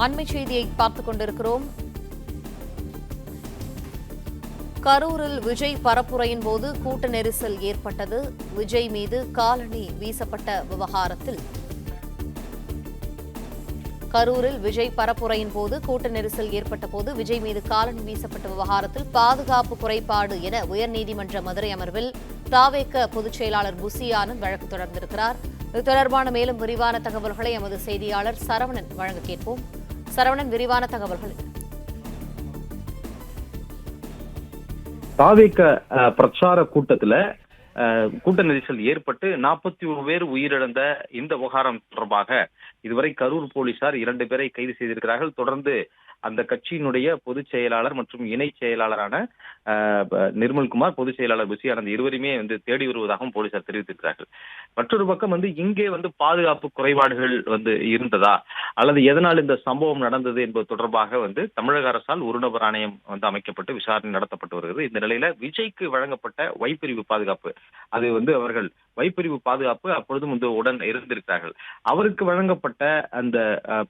அண்மை செய்தியை பார்த்துக் கொண்டிருக்கிறோம். கரூரில் விஜய் பரப்புரையின் போது கூட்ட நெரிசல் ஏற்பட்டது. விஜய் மீது காலணி வீசப்பட்ட விவகாரத்தில் கரூரில் விஜய் பரப்புரையின் போது கூட்ட நெரிசல் ஏற்பட்ட போது விஜய் மீது காலணி வீசப்பட்ட விவகாரத்தில் பாதுகாப்பு குறைபாடு என உயர்நீதிமன்ற மதுரை அமர்வில் தாவேக பொதுச் செயலாளர் புசி ஆனந்த் வழக்கு தொடர்ந்திருக்கிறார். இது தொடர்பான மேலும் விரிவான தகவல்களை எமது செய்தியாளர் சரவணன் வழங்க கேட்போம். சரவணன், விரிவான தகவல்கள். தாவேக பிரச்சார கூட்டத்துல கூட்ட நெரிசல் ஏற்பட்டு 41 பேர் உயிரிழந்த இந்த விவகாரம் தொடர்பாக இதுவரை கரூர் போலீசார் 2 பேரை கைது செய்திருக்கிறார்கள். தொடர்ந்து அந்த கட்சியினுடைய பொதுச் செயலாளர் மற்றும் இணை செயலாளரான நிர்மல்குமார், பொதுச் செயலாளர் புசி ஆனந்த் இருவருமே தேடி வருவதாகவும் போலீசார் தெரிவித்திருக்கிறார்கள். மற்றொரு பக்கம் இங்கே பாதுகாப்பு குறைபாடுகள் இருந்ததா அல்லது எதனால் இந்த சம்பவம் நடந்தது என்பது தொடர்பாக தமிழக அரசால் ஒரு நபர் ஆணையம் அமைக்கப்பட்டு விசாரணை நடத்தப்பட்டு வருகிறது. இந்த நிலையில விஜய்க்கு வழங்கப்பட்ட வைப்பிரிவு பாதுகாப்பு அது அவர்கள் வைப்பிரிவு பாதுகாப்பு அப்பொழுதும் உடன் இருந்திருக்கிறார்கள். அவருக்கு வழங்கப்பட்ட அந்த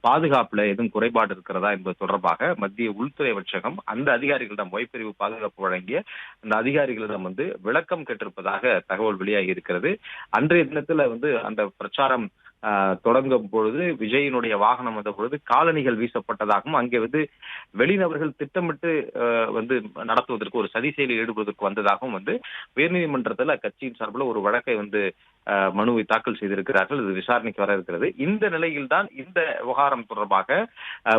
பாதுகாப்புல எதுவும் குறைபாடு இருக்கிறதா என்பது தொடர்பாக மத்திய உள்துறை அமைச்சகம் அந்த அதிகாரிகளிடம் வைப்பிரிவு பாதுகாப்பு வழங்கிய அந்த அதிகாரிகளிடம் விளக்கம் கேட்டிருப்பதாக தகவல் வெளியாகி இருக்கிறது. அன்றைய தினத்துல அந்த பிரச்சாரம் தொடங்கும் பொழுது விஜயினுடைய வாகனம் வந்த பொழுது காலணிகள் வீசப்பட்டதாகவும் அங்கே வெளிநபர்கள் திட்டமிட்டு நடத்துவதற்கு ஒரு சதி செயலில் ஈடுபடுவதற்கு வந்ததாகவும் உயர்நீதிமன்றத்தில் கட்சியின் சார்பில் ஒரு வழக்கை மனுவை தாக்கல் செய்திருக்கிறார்கள். இது விசாரணைக்கு வர இருக்கிறது. இந்த நிலையில் தான் இந்த விவகாரம் தொடர்பாக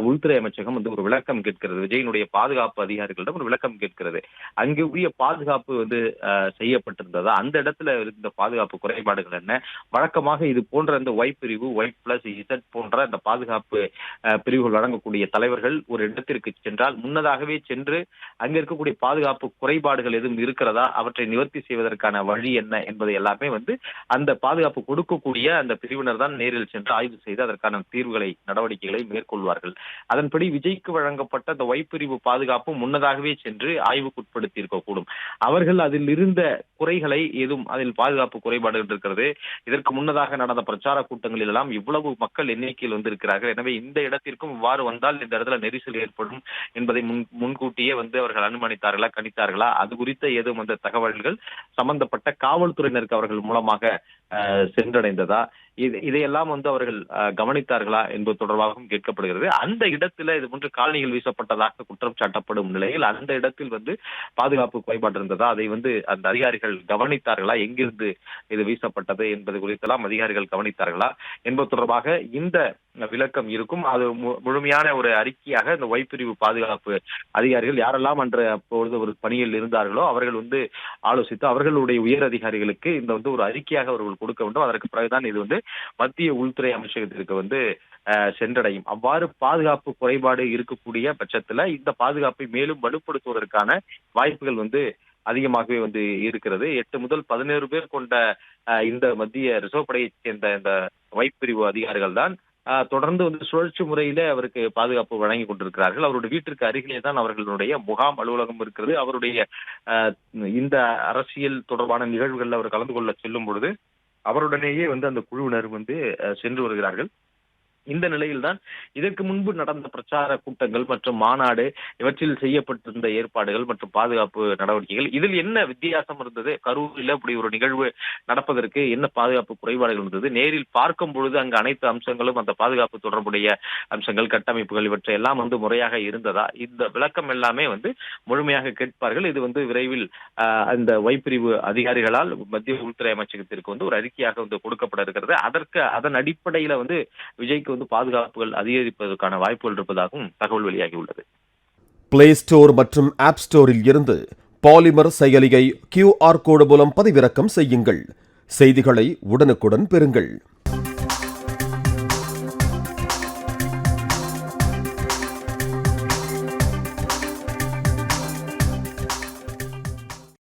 உள்துறை அமைச்சகம் ஒரு விளக்கம் கேட்கிறது. விஜயினுடைய பாதுகாப்பு அதிகாரிகளிடம் ஒரு விளக்கம் கேட்கிறது. அங்கு உரிய பாதுகாப்பு செய்யப்பட்டிருந்ததா, அந்த இடத்துல இருந்த பாதுகாப்பு குறைபாடுகள் என்ன, வழக்கமாக இது போன்ற இந்த ஒய் பிரிவு, ஒய் பிளஸ் இசட் போன்ற அந்த பாதுகாப்பு பிரிவுகள் வழங்கக்கூடிய தலைவர்கள் ஒரு இடத்திற்கு சென்றால் முன்னதாகவே சென்று அங்க இருக்கக்கூடிய பாதுகாப்பு குறைபாடுகள் எதுவும் இருக்கிறதா, அவற்றை நிவர்த்தி செய்வதற்கான வழி என்ன என்பதை எல்லாமே அந்த பாதுகாப்பு கொடுக்கக்கூடிய அந்த பிரிவினர் தான் நேரில் சென்று ஆய்வு செய்து அதற்கான தீர்வுகளை நடவடிக்கைகளை மேற்கொள்வார்கள். அதன்படி விஜய்க்கு வழங்கப்பட்ட அந்த வைப்பிரிவு பாதுகாப்பு முன்னதாகவே சென்று ஆய்வுக்குட்படுத்தி இருக்கக்கூடும். அவர்கள் அதில் இருந்த குறைகளை ஏதும் அதில் பாதுகாப்பு குறைபாடுகள் இருக்கிறது, இதற்கு முன்னதாக நடந்த பிரச்சார கூட்டங்களில் எல்லாம் இவ்வளவு மக்கள் எண்ணிக்கையில் வந்திருக்கிறார்கள், எனவே இந்த இடத்திற்கும் இவ்வாறு வந்தால் இந்த இடத்துல நெரிசல் ஏற்படும் என்பதை முன்கூட்டியே அவர்கள் அனுமானித்தார்களா, கணித்தார்களா, அது குறித்த ஏதும் அந்த தகவல்கள் சம்பந்தப்பட்ட காவல்துறையினருக்கு அவர்கள் மூலமாக சென்றடைந்ததா, இதையெல்லாம் அவர்கள் கவனித்தார்களா என்பது தொடர்பாகவும் கேட்கப்படுகிறது. அந்த இடத்துல இது போன்று காலணிகள் வீசப்பட்டதாக குற்றம் சாட்டப்படும் நிலையில் அந்த இடத்தில் பாதுகாப்பு குறைபாடு இருந்ததா, அதை அந்த அதிகாரிகள் கவனித்தார்களா, எங்கிருந்து இது வீசப்பட்டது என்பது குறித்தெல்லாம் அதிகாரிகள் கவனித்தார்களா என்பது தொடர்பாக இந்த விளக்கம் இருக்கும். அது முழுமையான ஒரு அறிக்கையாக இந்த வைப்பிரிவு பாதுகாப்பு அதிகாரிகள் யாரெல்லாம் அப்பொழுது ஒரு பணியில் இருந்தார்களோ அவர்கள் ஆலோசித்து அவர்களுடைய உயர் அதிகாரிகளுக்கு இந்த ஒரு அறிக்கையாக அவர்கள் கொடுக்க வேண்டும். அதற்கு பிறகுதான் இது மத்திய உள்துறை அமைச்சகத்திற்கு சென்றடையும். அவ்வாறு பாதுகாப்பு குறைபாடு இருக்கக்கூடிய பட்சத்துல இந்த பாதுகாப்பை மேலும் வலுப்படுத்துவதற்கான வாய்ப்புகள் அதிகமாகவே இருக்கிறது. 8 முதல் 11 பேர் கொண்ட இந்த மத்திய ரிசர்வ் படையை சேர்ந்த இந்த வைப்பிரிவு அதிகாரிகள் தான் தொடர்ந்து சுழற்சி முறையில அவருக்கு பாதுகாப்பு வழங்கி கொண்டிருக்கிறார்கள். அவருடைய வீட்டிற்கு அருகிலே தான் அவர்களுடைய முகாம் அலுவலகம் இருக்கிறது. அவருடைய இந்த அரசியல் தொடர்பான நிகழ்வுகள் அவர் கலந்து கொள்ள செல்லும் பொழுது அவருடனேயே அந்த குழுவினர் சென்று வருகிறார்கள். இந்த நிலையில்தான் இதற்கு முன்பு நடந்த பிரச்சார கூட்டங்கள் மற்றும் மாநாடு இவற்றில் செய்யப்பட்டிருந்த ஏற்பாடுகள் மற்றும் பாதுகாப்பு நடவடிக்கைகள் இதில் என்ன வித்தியாசம் இருந்தது, கரூரில் இப்படி ஒரு நிகழ்வு நடப்பதற்கு என்ன பாதுகாப்பு குறைபாடுகள் இருந்தது, நேரில் பார்க்கும் பொழுது அங்கு அனைத்து அம்சங்களும் அந்த பாதுகாப்பு தொடர்புடைய அம்சங்கள், கட்டமைப்புகள் இவற்றை எல்லாம் முறையாக இருந்ததா, இந்த விளக்கம் எல்லாமே முழுமையாக கேட்பார்கள். இது விரைவில் அந்த வைப்பிரிவு அதிகாரிகளால் மத்திய உள்துறை அமைச்சகத்திற்கு ஒரு அறிக்கையாக கொடுக்கப்பட இருக்கிறது. அதன் அடிப்படையில விஜய்க்கு பாதுகாப்புகள் அதிகரிப்பதற்கான வாய்ப்புகள் இருப்பதாகவும் தகவல் வெளியாகியுள்ளது. பிளே ஸ்டோர் மற்றும் ஆப் ஸ்டோரில் இருந்து பாலிமர் செயலியை QR கோடு மூலம் பதிவிறக்கம் செய்யுங்கள். செய்திகளை உடனுக்குடன் பெறுங்கள்.